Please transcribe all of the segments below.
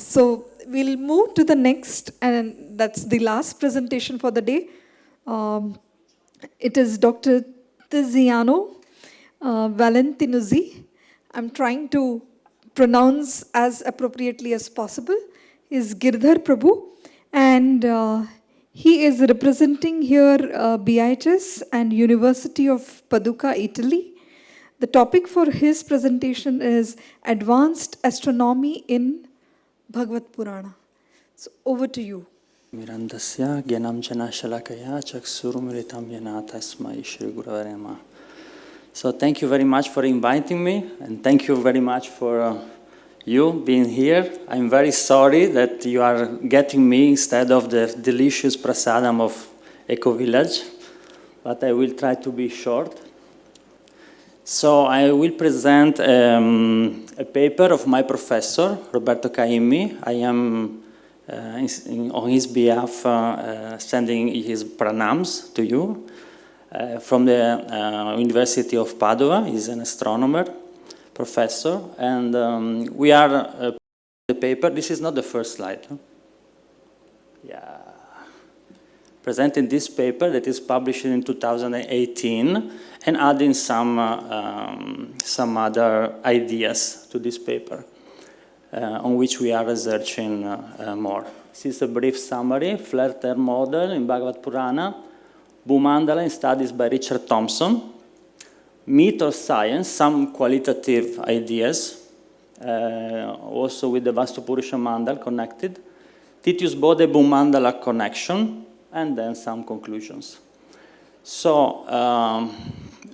So we'll move to the next, and that's the last presentation for the day. It is Dr. Tiziano Valentinuzzi. I'm trying to pronounce as appropriately as possible. Is Girdhar Prabhu, and he is representing here BIHS and University of Paducah, Italy. The topic for his presentation is Advanced Astronomy in Bhagavata Purana. So over to you. Mirandasya Gyanam Jana Shalakaya Chaksurumritam Yana Tasmai Shri Gurave Namah. So thank you very much for inviting me, and thank you very much for you being here. I'm very sorry that you are getting me instead of the delicious prasadam of Eco Village, but I will try to be short. So I will present a paper of my professor, Prof.Caimmi. I am, on his behalf, sending his pranams to you. From the University of Padua. He's an astronomer, professor, and we are the paper. This is not the first slide. Huh? Yeah. Presenting this paper that is published in 2018 and adding some other ideas to this paper on which we are researching more. This is a brief summary, flat Earth model in Bhagavata Purana, Bhu-mandala in studies by Richard Thompson, myth or science, some qualitative ideas, also with the Vastupurusha Mandal connected, Titius-Bode Bhu-mandala connection, and then some conclusions. So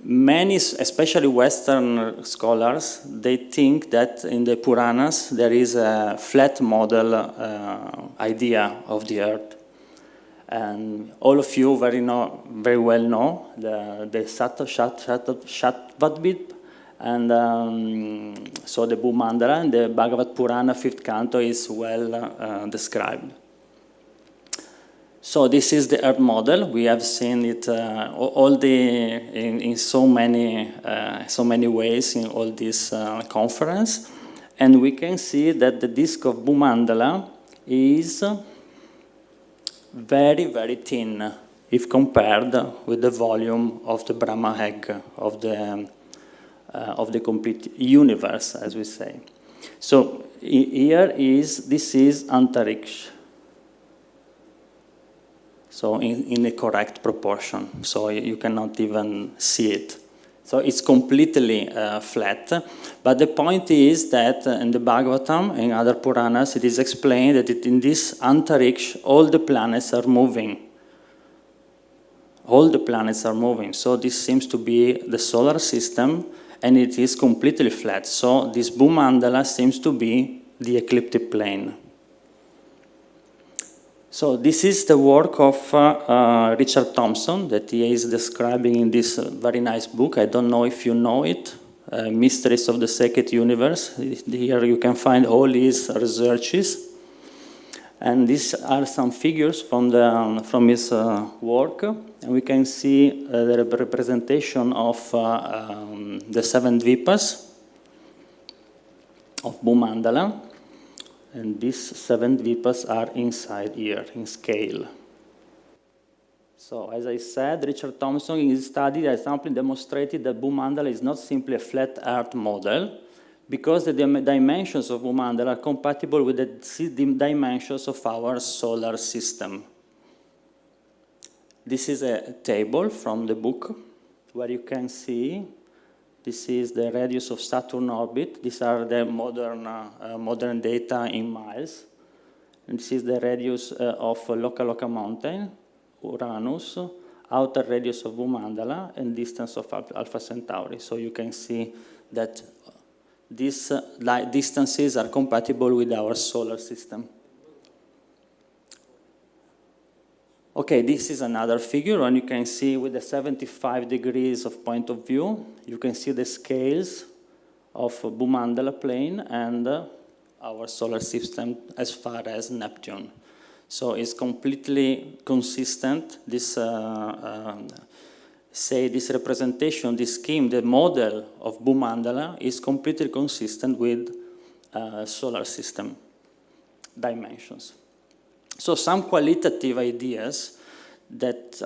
many, especially Western scholars, they think that in the Puranas there is a flat model idea of the Earth. And all of you very well know the Shatvatvip, and so the Bhu-mandala and the Bhagavata Purana 5th canto is well described. So this is the Earth model. We have seen it in so many ways in all this conference, and we can see that the disk of Bhu-mandala is very, very thin if compared with the volume of the Brahma egg of the complete universe, as we say. So this is Antariksh. So in the correct proportion, so you cannot even see it. So it's completely flat. But the point is that in the Bhagavatam and other Puranas, it is explained that in this Antariksh, all the planets are moving. All the planets are moving. So this seems to be the solar system, and it is completely flat. So this Bhu-mandala seems to be the ecliptic plane. So this is the work of Richard Thompson that he is describing in this very nice book. I don't know if you know it, Mysteries of the Sacred Universe. Here you can find all his researches. And these are some figures from his work. And we can see the representation of the 7 dvipas of Bhu-mandala. And these 7 dvipas are inside here, in scale. So, as I said, Richard Thompson in his study has amply demonstrated that Bhu-mandala is not simply a flat Earth model, because the dimensions of Bhu-mandala are compatible with the dimensions of our solar system. This is a table from the book where you can see this is the radius of Saturn orbit. These are the modern data in miles. And this is the radius of Loka Mountain, Uranus, outer radius of Bhu-mandala, and distance of Alpha Centauri. So you can see that these distances are compatible with our solar system. Okay, this is another figure, and you can see with the 75 degrees of point of view, you can see the scales of Bhu-mandala plane and our solar system as far as Neptune. So it's completely consistent, this representation, this scheme, the model of Bhu-mandala is completely consistent with solar system. dimensions. So some qualitative ideas that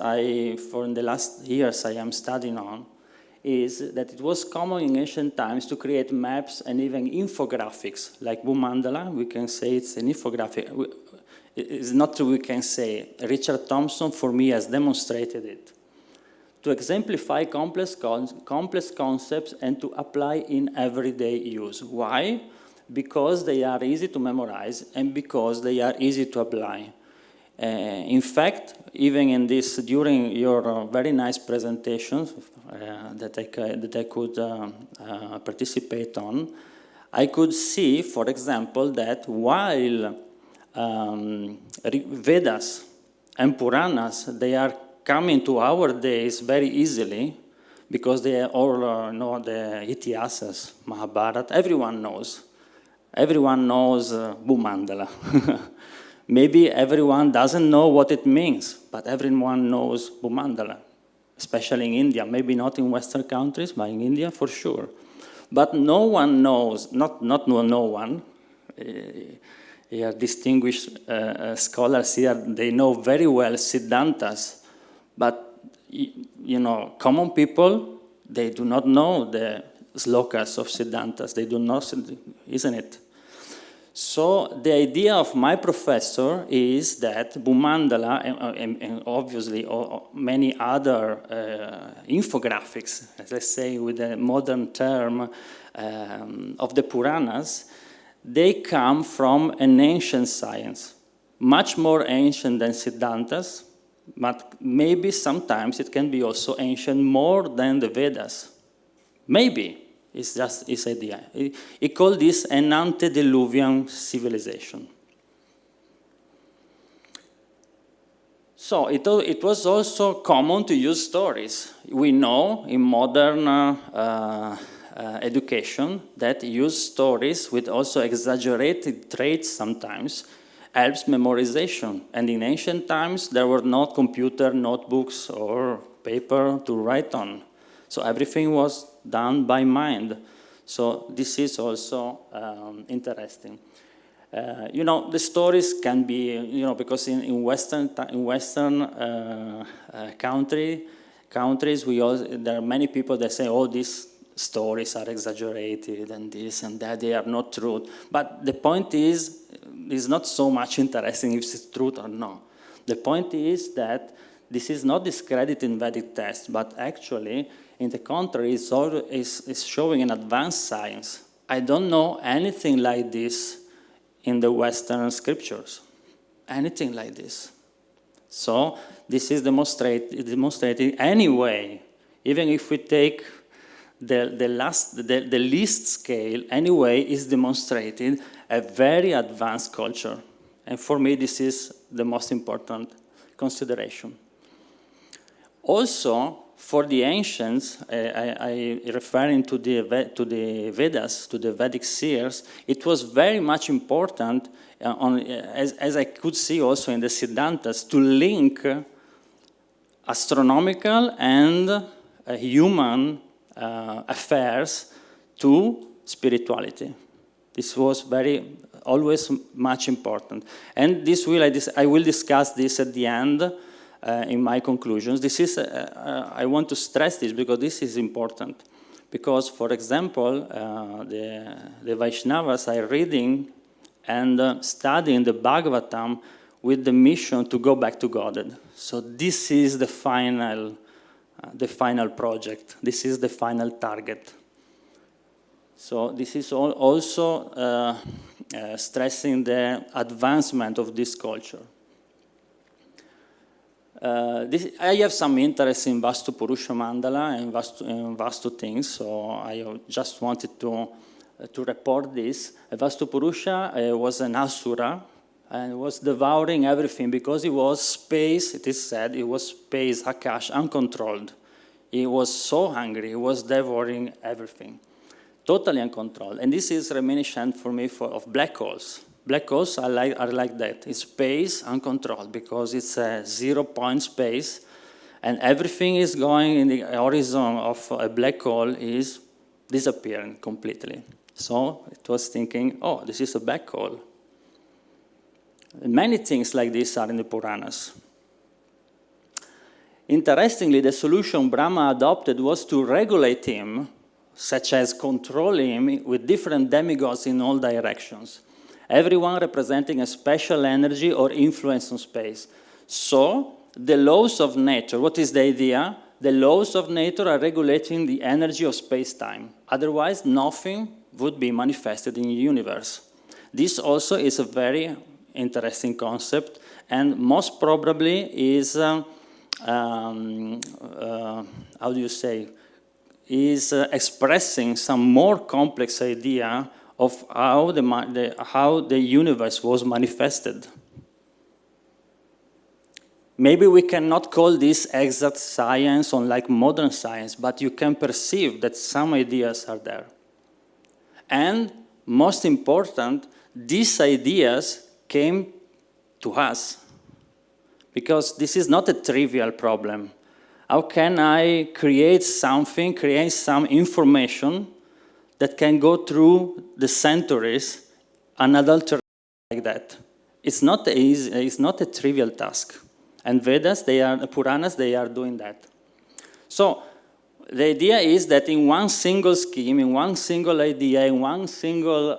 for the last years I am studying on is that it was common in ancient times to create maps and even infographics, like Bhu-mandala. We can say it's an infographic. It's not true, we can say. Richard Thompson, for me, has demonstrated it. To exemplify complex concepts and to apply in everyday use. Why? Because they are easy to memorize and because they are easy to apply. In fact, even in this, during your very nice presentations that I could participate on, I could see, for example, that while Vedas and Puranas, they are coming to our days very easily, because they all know the Itihasas, Mahabharata, everyone knows. Everyone knows Bhu-mandala. Maybe everyone doesn't know what it means, but everyone knows Bhu-mandala, especially in India. Maybe not in Western countries, but in India for sure. But no one knows, not no one, here distinguished scholars here, they know very well Siddhantas, but you know, common people, they do not know the slokas of Siddhantas. They do not, isn't it? So the idea of my professor is that Bhu-mandala and obviously many other infographics, as I say with a modern term of the Puranas, they come from an ancient science, much more ancient than Siddhantas, but maybe sometimes it can be also ancient more than the Vedas. Maybe. It's just his idea. He called this an antediluvian civilization. So it was also common to use stories. We know in modern education that use stories with also exaggerated traits sometimes helps memorization. And in ancient times, there were not computer notebooks or paper to write on. So everything was done by mind. So this is also interesting. You know, the stories can be, you know, because in Western countries, there are many people that say, oh, these stories are exaggerated and this and that, they are not true. But the point is, it's not so much interesting if it's truth or not. The point is that this is not discredited in Vedic text, but actually, in the contrary, it's showing an advanced science. I don't know anything like this in the Western scriptures. Anything like this. So this is demonstrated anyway. Even if we take the least scale, anyway, is demonstrated a very advanced culture. And for me, this is the most important consideration. Also, for the ancients, I referring to the Vedas, to the Vedic seers, it was very much important, as I could see also in the Siddhantas, to link astronomical and human affairs to spirituality. This was always much important. And I will discuss this at the end in my conclusions. This is, I want to stress this because this is important. Because, for example, the Vaishnavas are reading and studying the Bhagavatam with the mission to go back to Godhead. So this is the final project. This is the final target. So this is also stressing the advancement of this culture. I have some interest in Vastu Purusha Mandala and Vastu things, so I just wanted to report this. Vastu Purusha was an Asura and was devouring everything because it was space, it is said, it was space, Akash, uncontrolled. He was so hungry, he was devouring everything, totally uncontrolled. And this is reminiscent for me of black holes. Black holes are like that. It's space uncontrolled because it's a 0-point space and everything is going in the horizon of a black hole is disappearing completely. So it was thinking, oh, this is a black hole. Many things like this are in the Puranas. Interestingly, the solution Brahma adopted was to regulate him, such as control him with different demigods in all directions, everyone representing a special energy or influence on space. So, the laws of nature, what is the idea? The laws of nature are regulating the energy of space-time. Otherwise, nothing would be manifested in the universe. This also is a very interesting concept, and most probably is, how do you say, is expressing some more complex idea of how the universe was manifested. Maybe we cannot call this exact science or like modern science, but you can perceive that some ideas are there. And most important, these ideas came to us, because this is not a trivial problem. How can I create something, create some information that can go through the centuries unadulterated like that? It's not easy, it's not a trivial task. And Vedas, Puranas, they are doing that. So the idea is that in one single scheme, in one single idea, in one single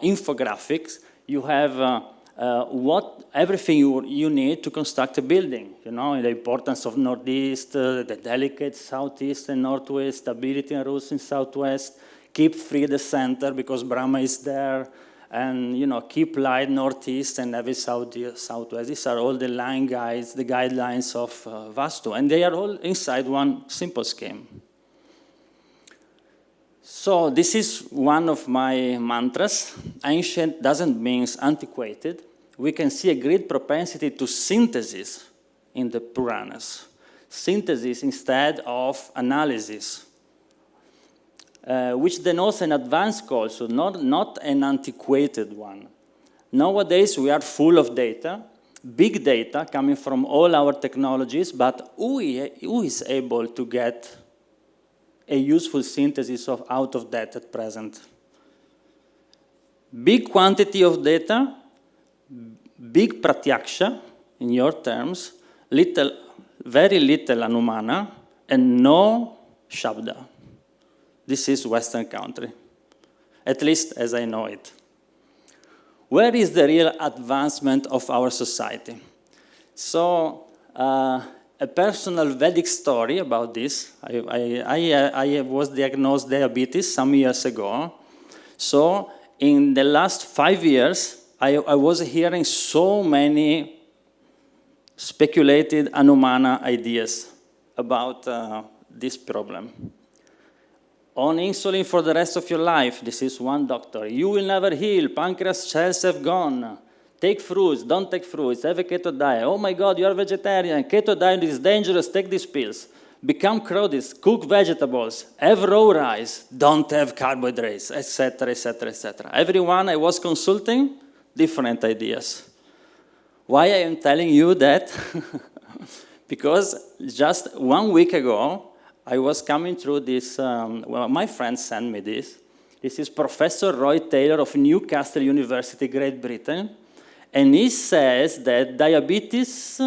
infographics, you have everything you need to construct a building. You know, the importance of northeast, the delicate southeast and northwest, stability and rules in southwest, keep free the center because Brahma is there, and keep light northeast and heavy southwest. These are all the line guides, the guidelines of Vastu, and they are all inside one simple scheme. So this is one of my mantras. Ancient doesn't mean antiquated. We can see a great propensity to synthesis in the Puranas. Synthesis instead of analysis. Which denotes an advanced culture, not an antiquated one. Nowadays, we are full of data, big data coming from all our technologies, but who is able to get a useful synthesis out of that at present? Big quantity of data, big pratyaksha, in your terms, very little anumana, and no shabda. This is Western country, at least as I know it. Where is the real advancement of our society? So, a personal Vedic story about this. I was diagnosed diabetes some years ago. So, in the last 5 years, I was hearing so many speculated Anumana ideas about this problem. On insulin for the rest of your life, this is one doctor. You will never heal, pancreas cells have gone. Take fruits, don't take fruits, have a keto diet. Oh my God, you are vegetarian, keto diet is dangerous, take these pills. Become crowded, cook vegetables, have raw rice, don't have carbohydrates, etc., etc., etc. Everyone I was consulting, different ideas. Why I am telling you that? Because just 1 week ago, I was coming through this, my friend sent me this. This is Professor Roy Taylor of Newcastle University, Great Britain. And he says that diabetes,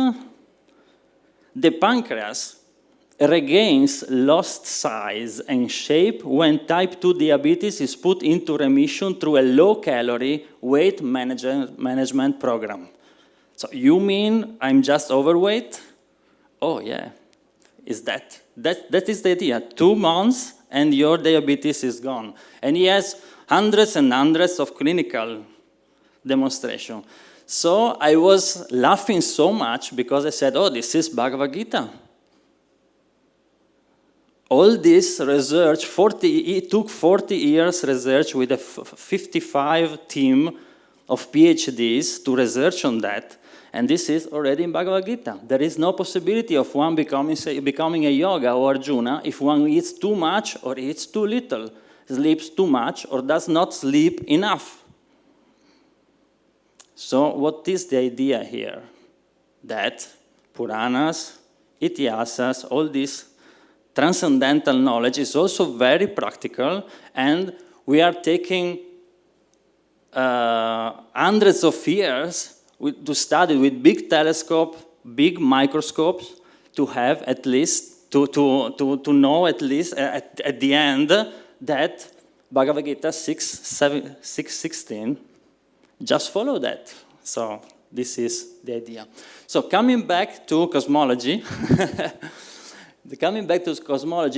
the pancreas, regains lost size and shape when type 2 diabetes is put into remission through a low-calorie weight management program. So you mean I'm just overweight? Oh, yeah. Is that is the idea. 2 months and your diabetes is gone. And he has hundreds and hundreds of clinical demonstrations. So I was laughing so much because I said, oh, this is Bhagavad Gita. All this research, it took 40 years research with a 55 team of PhDs to research on that. And this is already in Bhagavad Gita. There is no possibility of one becoming a yoga or Arjuna if one eats too much or eats too little, sleeps too much or does not sleep enough. So what is the idea here? That Puranas, Itihasas, all this transcendental knowledge is also very practical, and we are taking hundreds of years to study with big telescope, big microscopes, to have at least, to know at least at the end that Bhagavad Gita 6.16 just follow that. So this is the idea. So coming back to cosmology,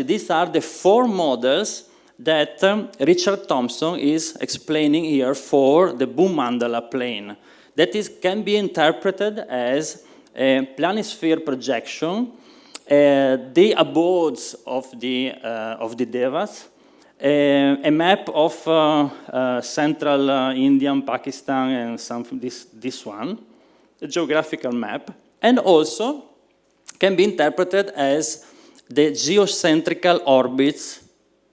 these are the 4 models that Richard Thompson is explaining here for the Bhu-mandala plane. That can be interpreted as a planisphere projection, the abodes of the devas, a map of central India, Pakistan, and this one, a geographical map, and also can be interpreted as the geocentrical orbits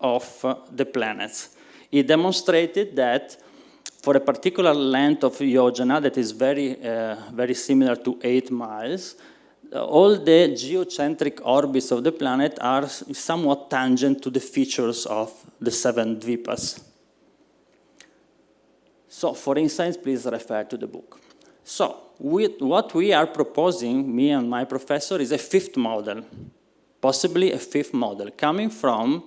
of the planets. It demonstrated that for a particular length of yojana that is very similar to 8 miles, all the geocentric orbits of the planet are somewhat tangent to the features of the 7 dvipas. So, for instance, please refer to the book. So, what we are proposing, me and my professor, is a 5th model, possibly a 5th model, coming from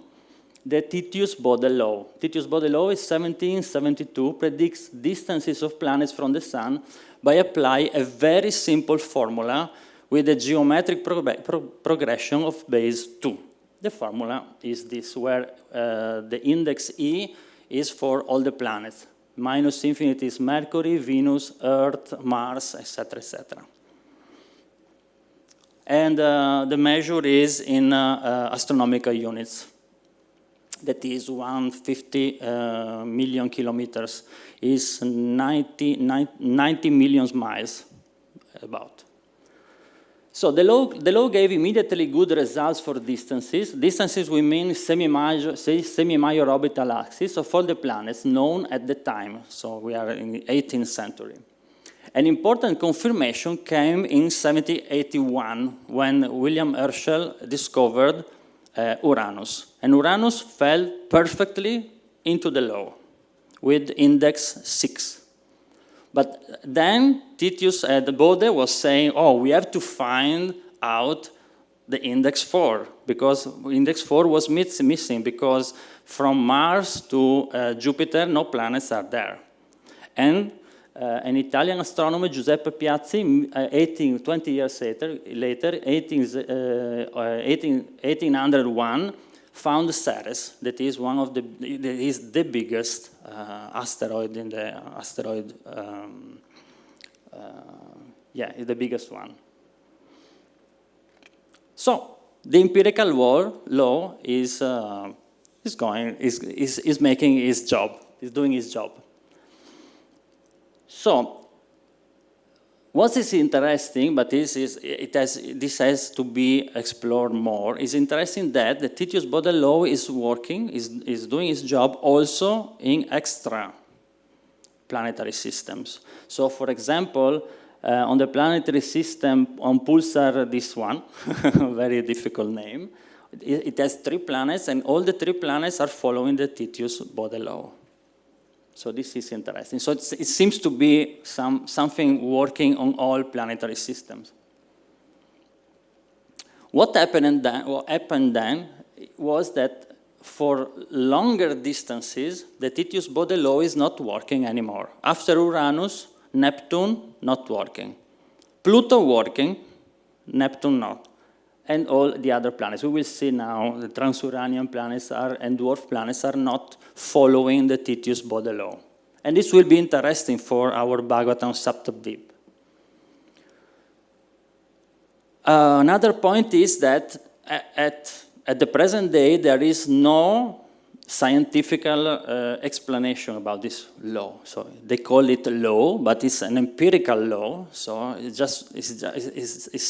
the Titius-Bode law. Titius-Bode law is 1772, predicts distances of planets from the sun by applying a very simple formula with a geometric progression of base 2. The formula is this, where the index E is for all the planets. Minus infinity is Mercury, Venus, Earth, Mars, etc., etc. And the measure is in astronomical units. That is 150 million kilometers, is 90 million miles, about. So the law gave immediately good results for distances. Distances we mean semi-major orbital axis of all the planets known at the time. So we are in the 18th century. An important confirmation came in 1781 when William Herschel discovered Uranus. And Uranus fell perfectly into the law with index 6. But then Titius-Bode was saying, oh, we have to find out the index 4, because index 4 was missing, because from Mars to Jupiter, no planets are there. And an Italian astronomer, Giuseppe Piazzi, 20 years later, 1801, found Ceres, that is the biggest asteroid in the asteroid, the biggest one. So the empirical law is making his job, is doing his job. So what is interesting, but this has to be explored more, is interesting that the Titius-Bode law is working, is doing its job also in extra planetary systems. So for example, on the planetary system, on Pulsar, this one, very difficult name, it has 3 planets, and all the 3 planets are following the Titius-Bode law. So this is interesting. So it seems to be something working on all planetary systems. What happened then was that for longer distances, the Titius-Bode law is not working anymore. After Uranus, Neptune not working. Pluto working, Neptune not. And all the other planets. We will see now the transuranian planets and dwarf planets are not following the Titius-Bode law. And this will be interesting for our Bhagavatam Saptadvip. Another point is that at the present day, there is no scientific explanation about this law. So they call it law, but it's an empirical law. So it's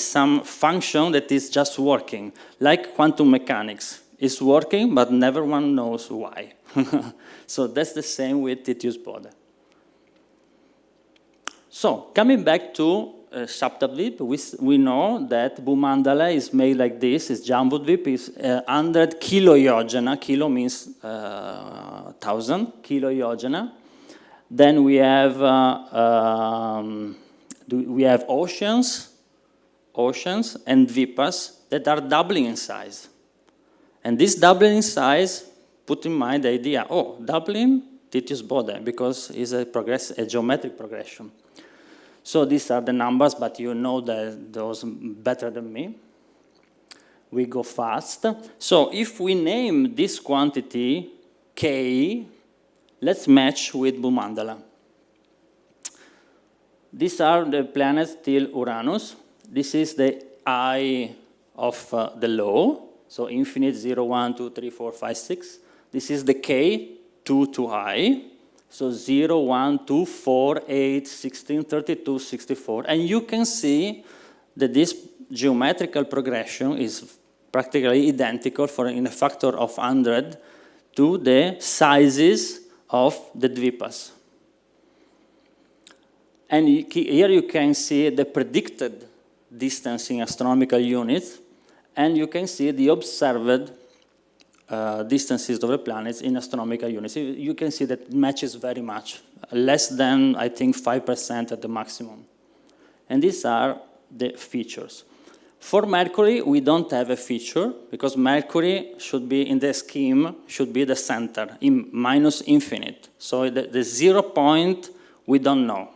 some function that is just working, like quantum mechanics. It's working, but never one knows why. So that's the same with Titius-Bode. So coming back to Saptadvip, we know that Bhu-mandala is made like this. It's Jambudvip is 100 kilo yojana. Kilo means 1,000 kilo yojana. Then we have oceans and dvipas that are doubling in size. And this doubling in size put in mind the idea, oh, doubling Titius-Bode, because it's a geometric progression. So these are the numbers, but you know those better than me. We go fast. So if we name this quantity K, let's match with Bhu-mandala. These are the planets till Uranus. This is the eye of the law. So infinite 0, 1, 2, 3, 4, 5, 6. This is the K, 2 to I. So 0, 1, 2, 4, 8, 16, 32, 64. And you can see that this geometrical progression is practically identical in a factor of 100 to the sizes of the dvipas. And here you can see the predicted distance in astronomical units, and you can see the observed distances of the planets in astronomical units. You can see that it matches very much, less than, I think, 5% at the maximum. And these are the features. For Mercury, we don't have a feature, because Mercury should be in the scheme, should be the center, in minus infinite. So the 0 point, we don't know.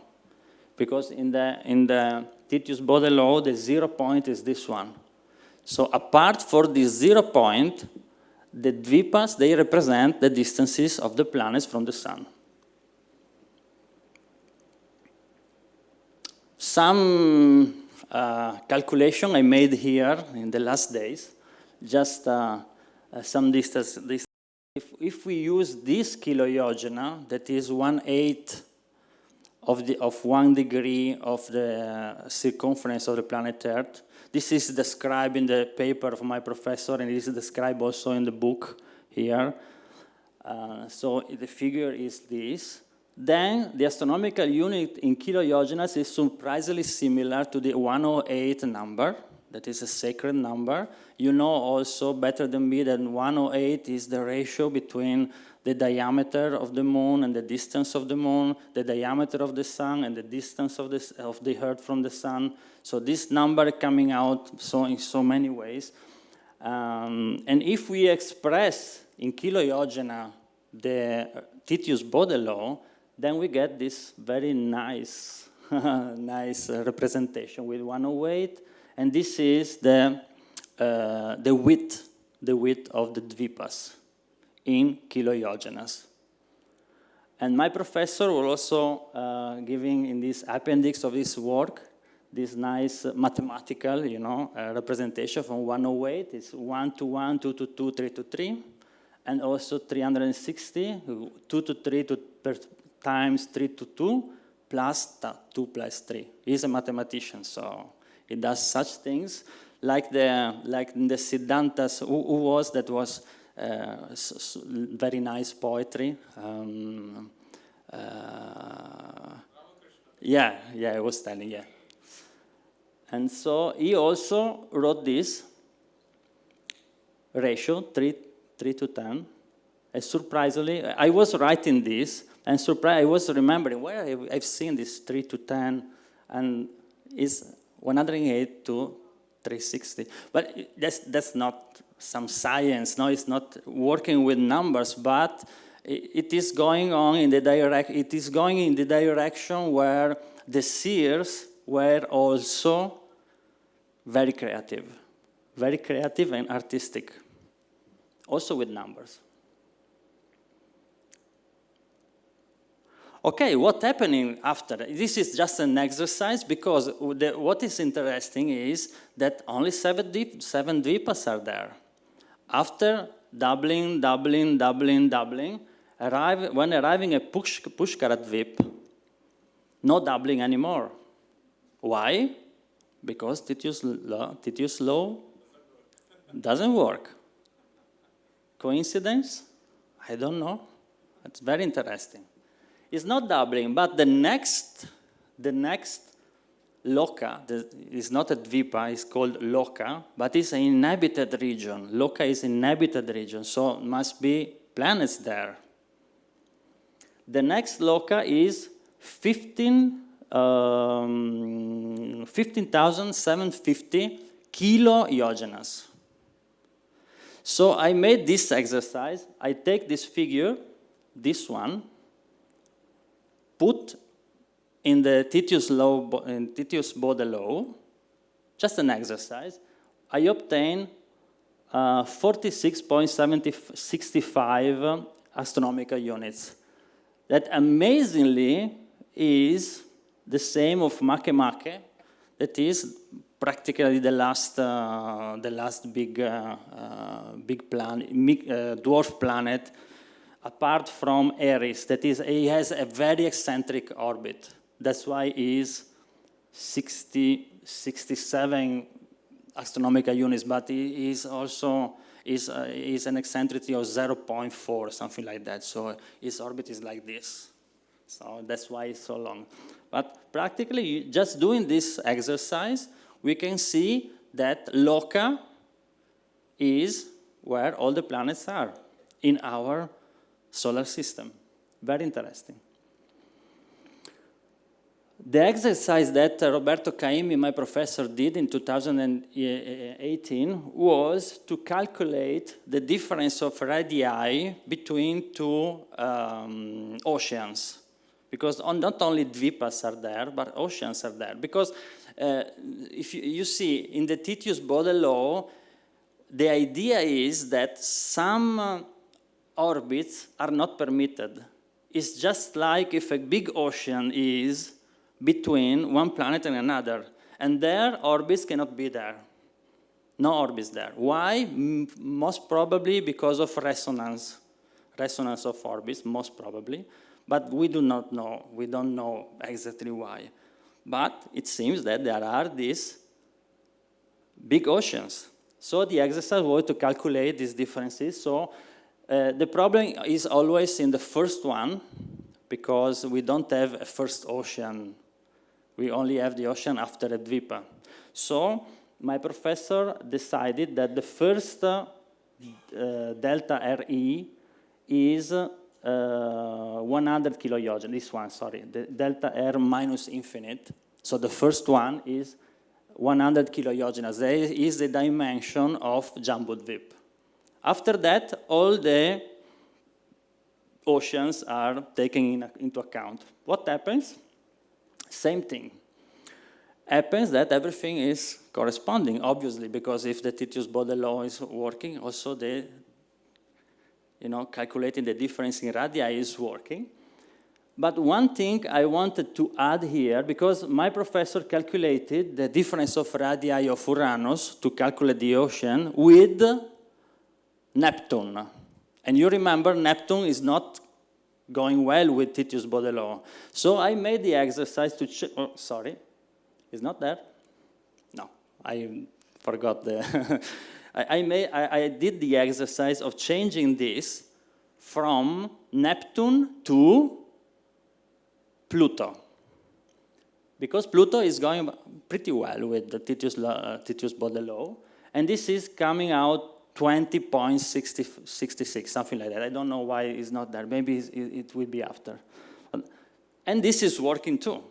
Because in the Titius-Bode law, the 0 point is this one. So apart from this 0 point, the dvipas, they represent the distances of the planets from the sun. Some calculation I made here in the last days, just some distance. If we use this kiloiogena, that is 1/8 of 1 degree of the circumference of the planet Earth. This is described in the paper of my professor, and it is described also in the book here. So the figure is this. Then the astronomical unit in kiloiogenas is surprisingly similar to the 108 number. That is a sacred number. You know also better than me that 108 is the ratio between the diameter of the moon and the distance of the moon, the diameter of the sun and the distance of the Earth from the sun. So this number coming out in so many ways. And if we express in kiloiogena the Titius-Bode law, then we get this very nice, nice representation with 108. And this is the width of the dvipas in kiloiogenas. And my professor was also giving in this appendix of his work this nice mathematical, representation from 108. It's 1 to 1, 2 to 2, 3 to 3, and also 360, 2 to 3 times 3 to 2, plus 2 plus 3. He's a mathematician, so he does such things like in the Siddhantas. Who was that? Was very nice poetry. Yeah, I was telling, yeah. And so he also wrote this ratio, 3 to 10. And surprisingly, I was writing this, and I was remembering where I've seen this 3 to 10, and it's 108 to 360. But that's not some science. No, it's not working with numbers, but it is going on in the direction where the seers were also very creative and artistic, also with numbers. Okay, what's happening after? This is just an exercise, because what is interesting is that only 7 dvipas are there. After doubling, when arriving at Pushkara Dvip, no doubling anymore. Why? Because Titius law doesn't work. Coincidence? I don't know. It's very interesting. It's not doubling, but the next loca is not a dvipa, it's called loca, but it's an inhabited region. Loca is inhabited region, so must be planets there. The next loca is 15,750 kilo-Iogenes. So I made this exercise. I take this figure, this one, put in the Titius-Bode law, just an exercise. I obtain 46.65 astronomical units. That amazingly is the same of Makemake, that is practically the last big dwarf planet, apart from Eris. That is, he has a very eccentric orbit. That's why he is 67 astronomical units, but he is also is an eccentricity of 0.4, something like that. So his orbit is like this. So that's why it's so long. But practically, just doing this exercise, we can see that loca is where all the planets are in our solar system. Very interesting. The exercise that Prof.Caimmi, my professor, did in 2018 was to calculate the difference of radii between two oceans. Because not only dvipas are there, but oceans are there. Because if you see, in the Titius-Bode law, the idea is that some orbits are not permitted. It's just like if a big ocean is between one planet and another, and their orbits cannot be there. No orbits there. Why? Most probably because of resonance of orbits, most probably, but we do not know. We don't know exactly why. But it seems that there are these big oceans. So the exercise was to calculate these differences. So the problem is always in the first one, because we don't have a first ocean. We only have the ocean after a dvipa. So my professor decided that the first delta RE is 100 kilo-Iogenes. This one, sorry, the delta R minus infinite. So the first one is 100 kilo-Iogenes. That is the dimension of Jumbo-Dvip. After that, all the oceans are taken into account. What happens? Same thing. Happens that everything is corresponding, obviously, because if the Titius-Bode law is working, also the, calculating the difference in radii is working. But one thing I wanted to add here, because my professor calculated the difference of radii of Uranus to calculate the ocean with Neptune. And you remember Neptune is not going well with Titius-Bode law. So I made the exercise to check. Oh, sorry, it's not there? No, I forgot the. I did the exercise of changing this from Neptune to Pluto. Because Pluto is going pretty well with the Titius-Bode law. And this is coming out 20.66, something like that. I don't know why it's not there. Maybe it will be after. And this is working too.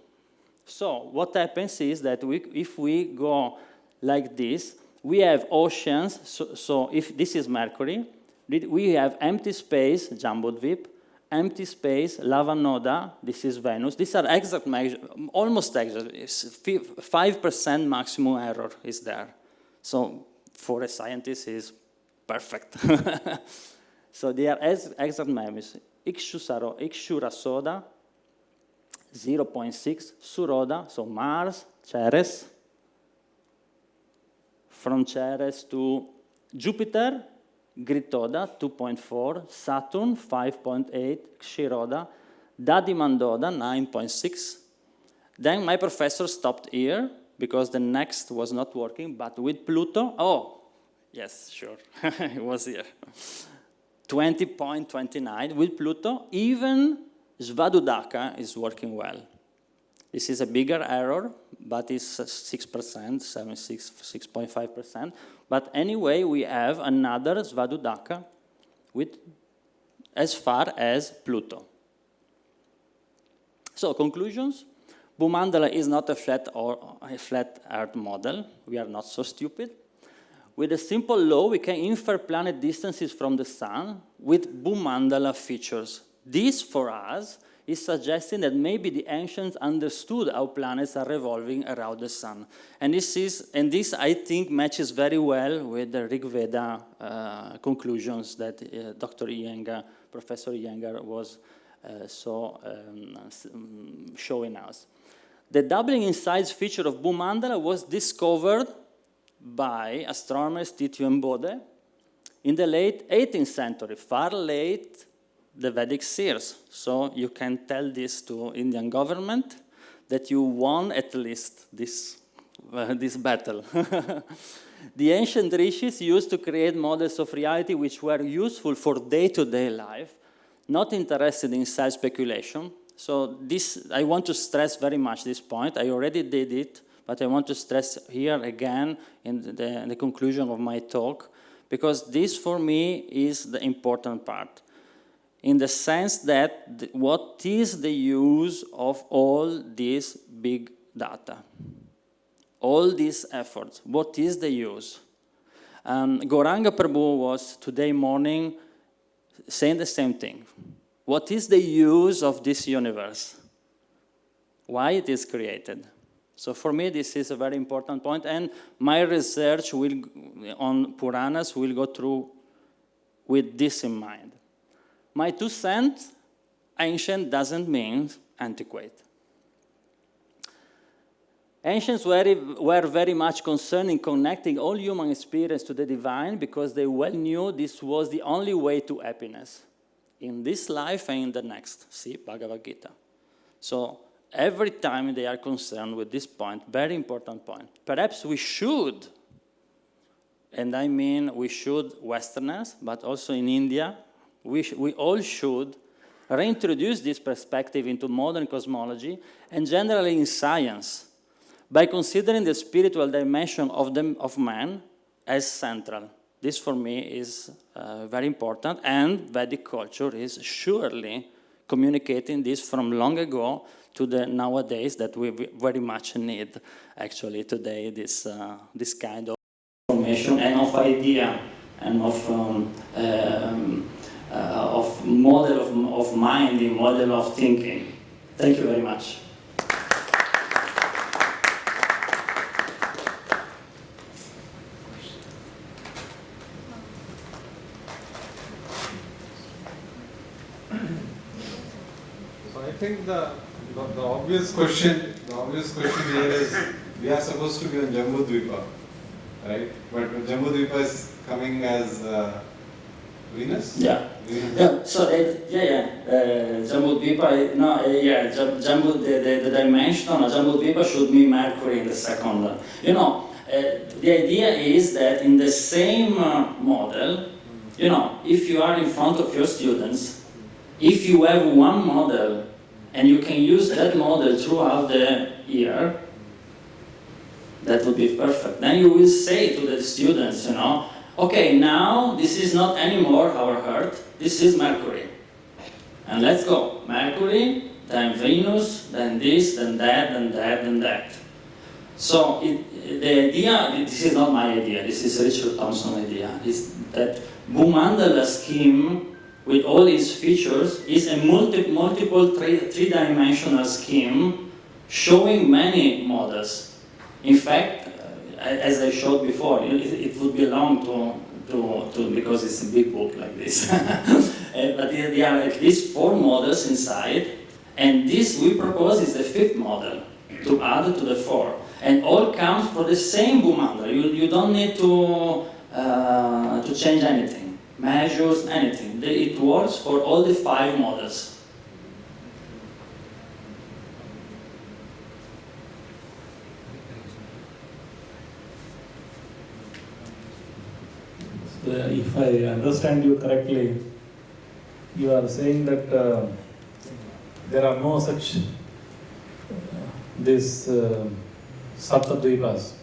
So what happens is that if we go like this, we have oceans. So if this is Mercury, we have empty space, Jumbo-Dvip, empty space, Lava Noda, this is Venus. These are exact measures, almost exact. 5% maximum error is there. So for a scientist, is perfect. So they are exact measures. Ixura-Soda, 0.6, Suroda, so Mars, Ceres. From Ceres to Jupiter, Gritoda, 2.4, Saturn, 5.8, Xiroda, Dadimandoda, 9.6. Then my professor stopped here, because the next was not working, but with Pluto, oh, yes, sure, it was here. 20.29, with Pluto, even Svadhyaka is working well. This is a bigger error, but it's 6%, 6.5%. But anyway, we have another Svadhyaka with as far as Pluto. So conclusions. Bhu-mandala is not a flat Earth model. We are not so stupid. With a simple law, we can infer planet distances from the sun with Bhu-mandala features. This, for us, is suggesting that maybe the ancients understood how planets are revolving around the sun. And this, I think, matches very well with the Rig Veda conclusions that Dr. Iyengar, Professor Iyengar was showing us. The doubling in size feature of Bhu-mandala was discovered by astronomers Titius-Bode in the late 18th century, far late the Vedic seers. So you can tell this to Indian government that you won at least this battle. The ancient rishis used to create models of reality which were useful for day-to-day life, not interested in size speculation. So this, I want to stress very much this point. I already did it, but I want to stress here again in the conclusion of my talk, because this for me is the important part, in the sense that what is the use of all this big data? All these efforts, what is the use? Gauranga Prabhu was today morning saying the same thing. What is the use of this universe? Why it is created? So for me, this is a very important point, and my research on Puranas will go through with this in mind. My 2 cents, ancient doesn't mean antiquate. Ancients were very much concerned in connecting all human experience to the divine because they well knew this was the only way to happiness in this life and in the next. See Bhagavad Gita. So every time they are concerned with this point, very important point. Perhaps we should, and I mean we should Westerners, but also in India, we all should reintroduce this perspective into modern cosmology and generally in science by considering the spiritual dimension of man as central. This for me is very important, and Vedic culture is surely communicating this from long ago to the nowadays that we very much need actually today, this kind of information and of idea and of model of mind, the model of thinking. Thank you very much. I think the obvious question here is, we are supposed to be on Jambudvipa, right? But Jambudvipa is coming as Venus? Yeah. Venus. Yeah. So Jambudvipa, the dimension of Jambudvipa should be Mercury in the second. The idea is that in the same model, if you are in front of your students, if you have one model and you can use that model throughout the year, that would be perfect. Then you will say to the students, okay, now this is not anymore our Earth, this is Mercury. And let's go. Mercury, then Venus, then this, then that, then that, then that. So the idea, this is not my idea, this is Richard Thompson's idea, is that Bhu-mandala scheme with all its features is a multiple three-dimensional scheme showing many models. In fact, as I showed before, it would belong to because it's a big book like this. But there are at least 4 models inside, and this we propose is the 5th model to add to the 4. And all comes for the same Bhu-mandala. You don't need to change anything, measures, anything. It works for all the 5 models. If I understand you correctly, you are saying that there are no such Saptadvipas.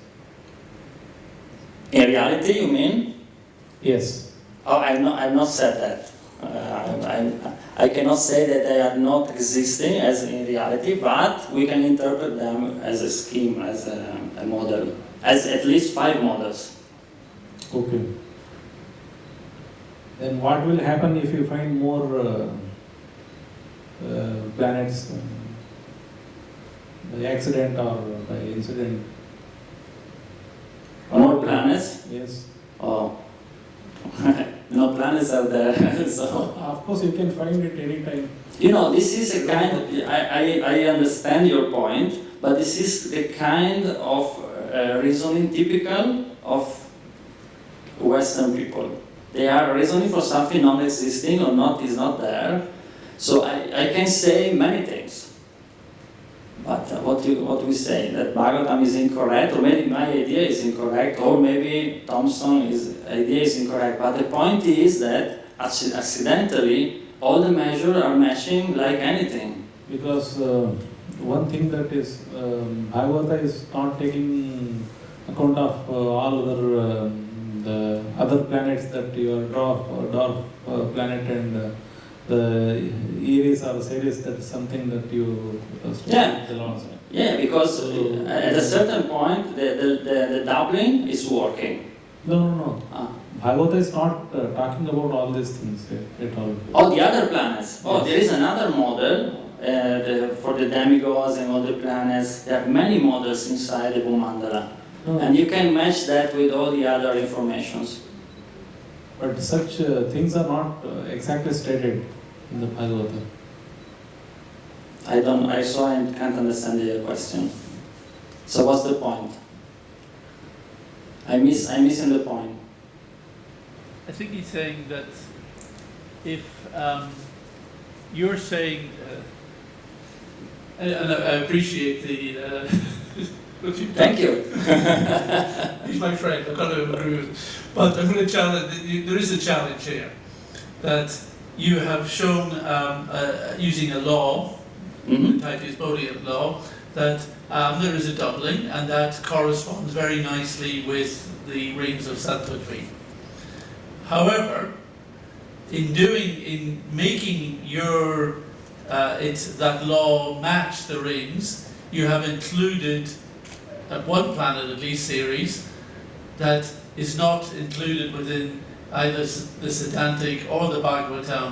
In reality, you mean? Yes. Oh, I've not said that. I cannot say that they are not existing as in reality, but we can interpret them as a scheme, as a model, as at least 5 models. Okay. Then what will happen if you find more planets by accident or by incident? More planets? Yes. Oh, no planets are there. So, Of course, you can find it anytime. you know, this is a kind of, I understand your point, but this is the kind of reasoning typical of Western people. They are reasoning for something non-existing or not is not there. So I can say many things. But what we say, that Bhagavatam is incorrect, or maybe my idea is incorrect, or maybe Thompson's idea is incorrect. But the point is that accidentally, all the measures are matching like anything. Because one thing that is, Bhagavata is not taking account of all other the other planets that your dwarf planet and the Eris or Ceres, that is something that you Yeah. belongs. Yeah, because at a certain point, the doubling is working. No. Bhagavata is not talking about all these things at all. Oh, the other planets. Oh, Yes. there is another model for the demigods and other planets. There are many models inside the Bhu-mandala. No. And you can match that with all the other informations. But such things are not exactly stated in the Bhagavata. I can't understand your question. So what's the point? I'm missing the point. I think he's saying that if you're saying, and I appreciate the. Thank you. He's my friend. I've got to agree with him. But I'm going to challenge. There is a challenge here that you have shown using a law, Mhm. the Titius-Bode law, that there is a doubling, and that corresponds very nicely with the rings of Sattva-Tri. However, in making your that law match the rings, you have included at one planet at least Ceres that is not included within either the Siddhāntic or the Bhagavatam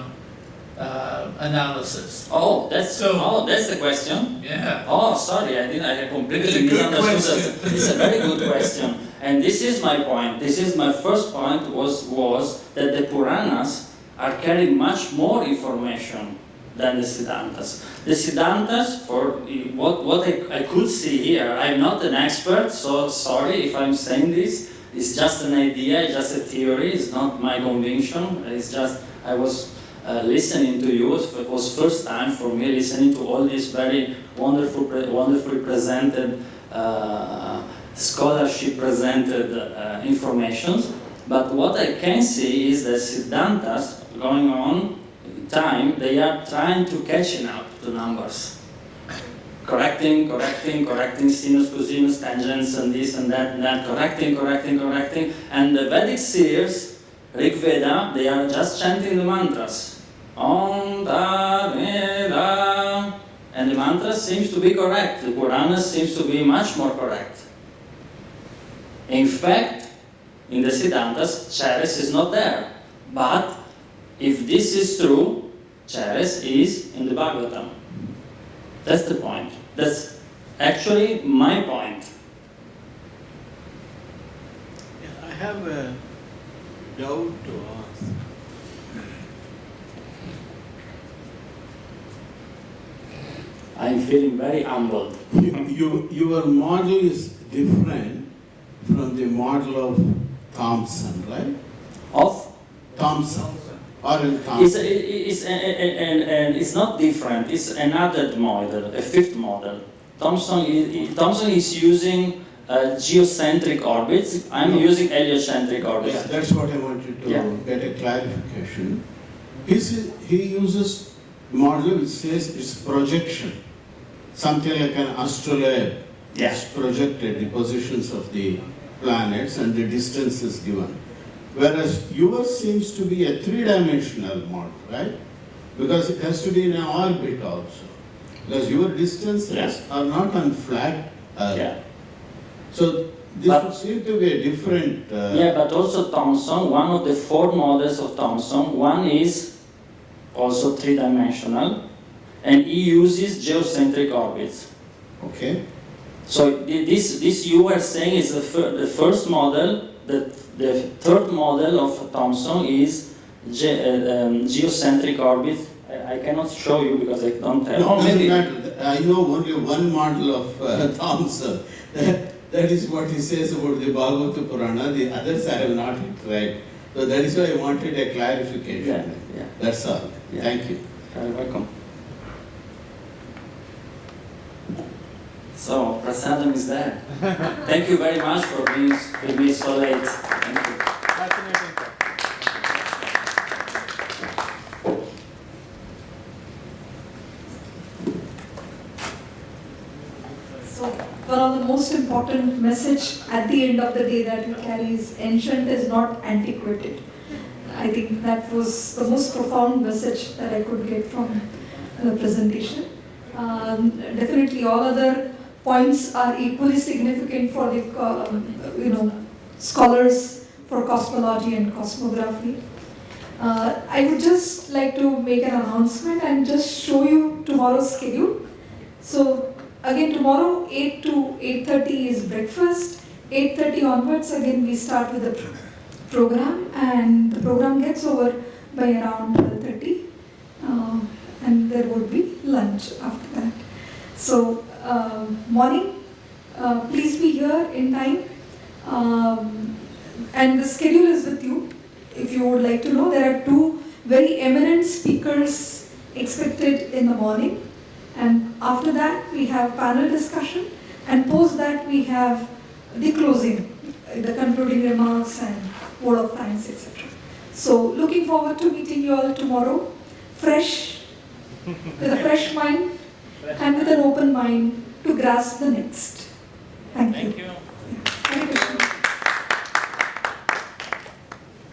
analysis. That's the question. Yeah. Oh, sorry, I completely It's a good misunderstood. question. It's a very good question. And this is my point. This is my first point was that the Puranas are carrying much more information than the Siddhantas. The Siddhantas, for what I could see here, I'm not an expert, so sorry if I'm saying this. It's just an idea, just a theory. It's not my conviction. It's just I was listening to you. It was first time for me listening to all these very wonderfully presented, scholarship presented informations. But what I can see is that Siddhantas going on in time, they are trying to catching up to numbers. Correcting sinus, cosinus, tangents, and this and that, and that, correcting. And the Vedic seers, Rig Veda, they are just chanting the mantras. Om, da, me, da. And the mantra seems to be correct. The Purana seems to be much more correct. In fact, in the Siddhantas, Charis is not there. But if this is true, Charis is in the Bhagavatam. That's the point. That's actually my point. I have a doubt to ask. I'm feeling very humbled. Your model is different from the model of Thomson, right? Of? Thomson. Or in Thomson. It's not different. It's another model, a fifth model. Thomson is using geocentric orbits. I'm using heliocentric orbits. Yeah, that's what I wanted to get a clarification. He uses model which says it's projection. Something like an astrolabe. Yeah. It's projected, the positions of the planets and the distances given. Whereas yours seems to be a three-dimensional model, right? because it has to be in an orbit also. Because your distances are not on flat Earth. So this would seem to be a different... but also Thomson, one of the 4 models of Thomson, one is also 3-dimensional, and he uses geocentric orbits. Okay. So this you were saying is the first model. The 3rd model of Thomson is geocentric orbit. I cannot show you because I don't have. No, doesn't matter. I know only one model of Thomson. That is what he says about the Bhagavata Purana. The others I have not tried. So that is why I wanted a clarification. That's all. Thank you. You're welcome. So, Prasadam is there. Thank you very much for being so late. Thank you. Fascinating talk. So, one of the most important message at the end of the day that we carry is ancient is not antiquated. I think that was the most profound message that I could get from the presentation. Definitely all other points are equally significant for the scholars for cosmology and cosmography. I would just like to make an announcement and just show you tomorrow's schedule. So again, tomorrow 8 to 8:30 is breakfast. 8:30 onwards, again we start with the program, and the program gets over by around 12:30, and there would be lunch after that. So morning, please be here in time, and the schedule is with you. If you would like to know, there are 2 very eminent speakers expected in the morning, and after that we have panel discussion, and post that we have the closing, the concluding remarks and word of thanks, etc. So looking forward to meeting you all tomorrow, fresh, with a fresh mind and with an open mind to grasp the next.